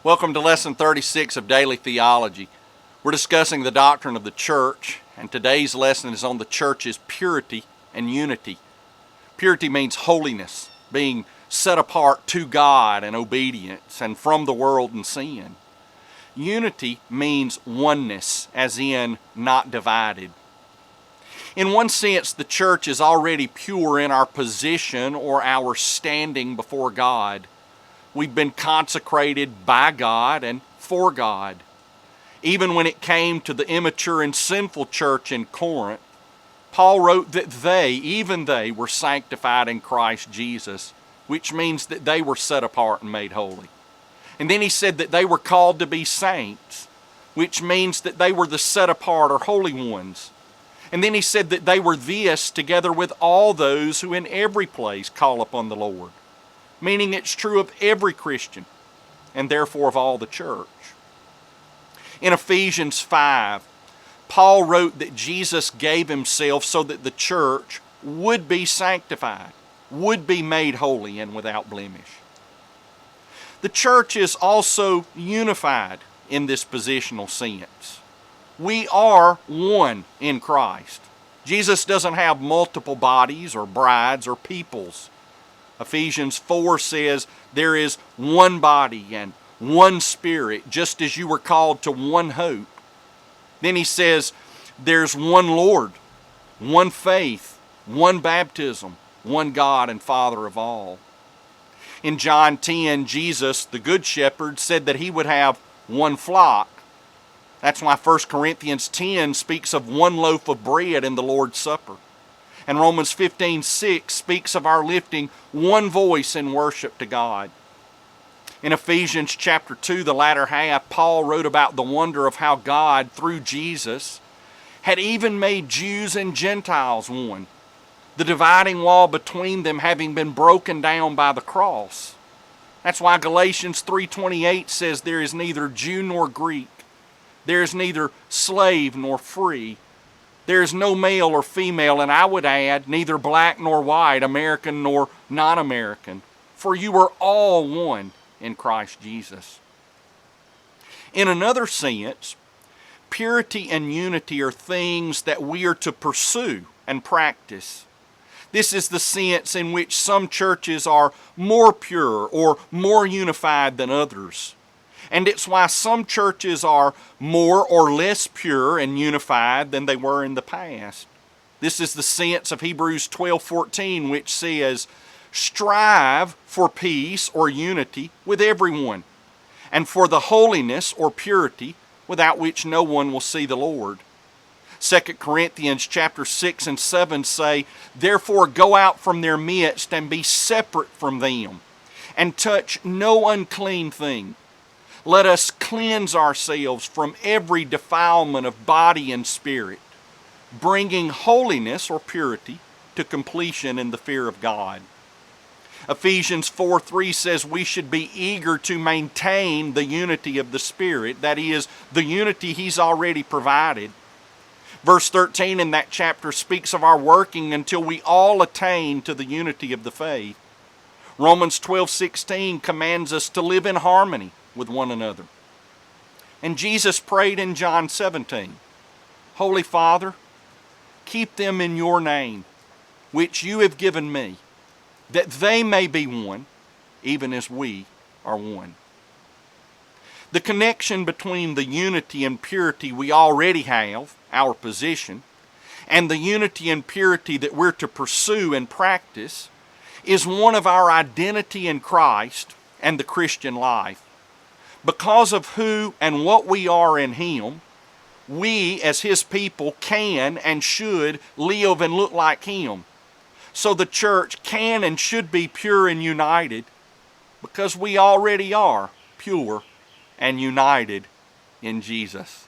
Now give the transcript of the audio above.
Welcome to Lesson 36 of Daily Theology. We're discussing the doctrine of the church, and today's lesson is on the church's purity and unity. Purity means holiness, being set apart to God and obedience, and from the world and sin. Unity means oneness, as in not divided. In one sense, the church is already pure in our position or our standing before God. We've been consecrated by God and for God. Even when it came to the immature and sinful church in Corinth, Paul wrote that even they, were sanctified in Christ Jesus, which means that they were set apart and made holy. And then he said that they were called to be saints, which means that they were the set apart or holy ones. And then he said that they were this together with all those who in every place call upon the Lord, meaning it's true of every Christian and therefore of all the church. In Ephesians 5, Paul wrote that Jesus gave himself so that the church would be sanctified, would be made holy and without blemish. The church is also unified in this positional sense. We are one in Christ. Jesus doesn't have multiple bodies or brides or peoples. Ephesians 4 says there is one body and one Spirit, just as you were called to one hope. Then he says there's one Lord, one faith, one baptism, one God and Father of all. In John 10, Jesus, the Good Shepherd, said that he would have one flock. That's why 1 Corinthians 10 speaks of one loaf of bread in the Lord's Supper. And Romans 15:6 speaks of our lifting one voice in worship to God. In Ephesians chapter 2, the latter half, Paul wrote about the wonder of how God, through Jesus, had even made Jews and Gentiles one, the dividing wall between them having been broken down by the cross. That's why Galatians 3:28 says there is neither Jew nor Greek, there is neither slave nor free, there is no male or female, and I would add, neither black nor white, American nor non-American, for you are all one in Christ Jesus. In another sense, purity and unity are things that we are to pursue and practice. This is the sense in which some churches are more pure or more unified than others. And it's why some churches are more or less pure and unified than they were in the past. This is the sense of Hebrews 12:14, which says, strive for peace or unity with everyone, and for the holiness or purity without which no one will see the Lord. 2 Corinthians chapter 6 and 7 say, therefore go out from their midst and be separate from them, and touch no unclean thing. Let us cleanse ourselves from every defilement of body and spirit, bringing holiness or purity to completion in the fear of God. Ephesians 4:3 says we should be eager to maintain the unity of the Spirit, that is, the unity He's already provided. Verse 13 in that chapter speaks of our working until we all attain to the unity of the faith. Romans 12:16 commands us to live in harmony with one another. And Jesus prayed in John 17, Holy Father, keep them in your name, which you have given me, that they may be one, even as we are one. The connection between the unity and purity we already have, our position, and the unity and purity that we're to pursue and practice is one of our identity in Christ and the Christian life. Because of who and what we are in Him, we as His people can and should live and look like Him. So the church can and should be pure and united because we already are pure and united in Jesus.